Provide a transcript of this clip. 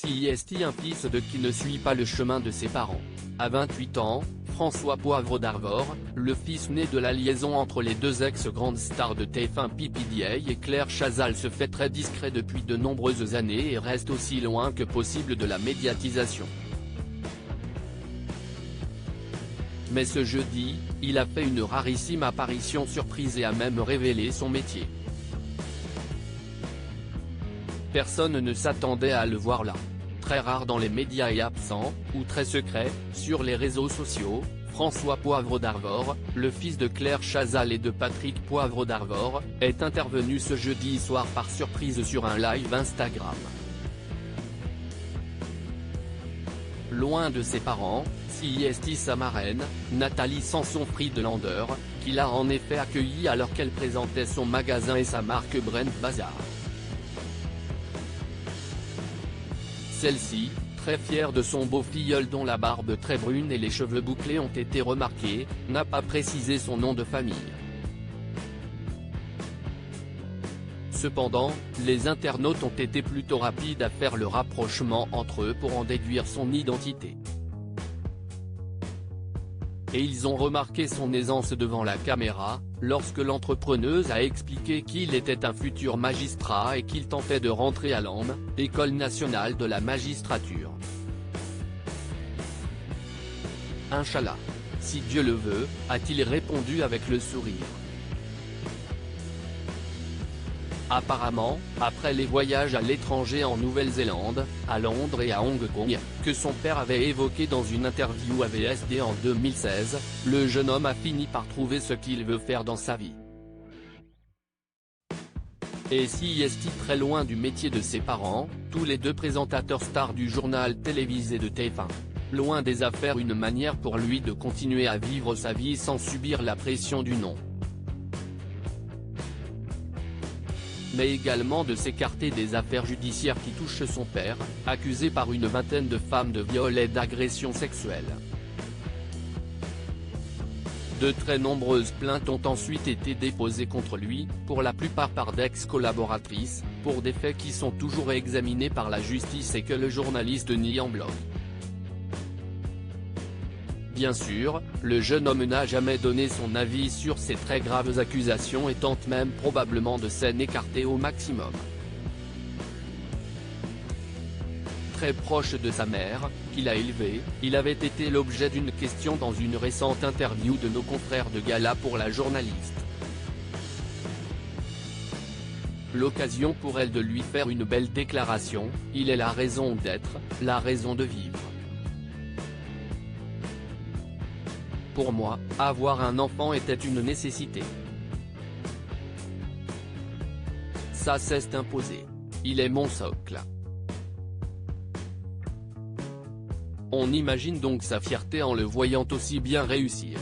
CIST, un fils de qui ne suit pas le chemin de ses parents. À 28 ans, François Poivre d'Arvor, le fils né de la liaison entre les deux ex-grandes stars de TF1 P Diddy et Claire Chazal, se fait très discret depuis de nombreuses années et reste aussi loin que possible de la médiatisation. Mais ce jeudi, il a fait une rarissime apparition surprise et a même révélé son métier. Personne ne s'attendait à le voir là. Très rare dans les médias et absent, ou très secret, sur les réseaux sociaux, François Poivre d'Arvor, le fils de Claire Chazal et de Patrick Poivre d'Arvor, est intervenu ce jeudi soir par surprise sur un live Instagram. Loin de ses parents, CIST, sa marraine, Nathalie Sanson-Friedlander, qui l'a en effet accueilli alors qu'elle présentait son magasin et sa marque Brent Bazar. Celle-ci, très fière de son beau-filleul dont la barbe très brune et les cheveux bouclés ont été remarqués, n'a pas précisé son nom de famille. Cependant, les internautes ont été plutôt rapides à faire le rapprochement entre eux pour en déduire son identité. Et ils ont remarqué son aisance devant la caméra, lorsque l'entrepreneuse a expliqué qu'il était un futur magistrat et qu'il tentait de rentrer à l'ENM, École nationale de la magistrature. Inch'Allah. Si Dieu le veut, a-t-il répondu avec le sourire. Apparemment, après les voyages à l'étranger en Nouvelle-Zélande, à Londres et à Hong Kong, que son père avait évoqué dans une interview à VSD en 2016, le jeune homme a fini par trouver ce qu'il veut faire dans sa vie. Et CIST, très loin du métier de ses parents, tous les deux présentateurs stars du journal télévisé de TF1. Loin des affaires, une manière pour lui de continuer à vivre sa vie sans subir la pression du nom. Mais également de s'écarter des affaires judiciaires qui touchent son père, accusé par une vingtaine de femmes de viol et d'agressions sexuelles. De très nombreuses plaintes ont ensuite été déposées contre lui, pour la plupart par d'ex-collaboratrices, pour des faits qui sont toujours examinés par la justice et que le journaliste nie en bloc. Bien sûr, le jeune homme n'a jamais donné son avis sur ces très graves accusations et tente même probablement de s'en écarter au maximum. Très proche de sa mère, qu'il a élevée, il avait été l'objet d'une question dans une récente interview de nos confrères de Gala pour la journaliste. L'occasion pour elle de lui faire une belle déclaration, il est la raison d'être, la raison de vivre. Pour moi, avoir un enfant était une nécessité. Ça s'est imposé. Il est mon socle. On imagine donc sa fierté en le voyant aussi bien réussir.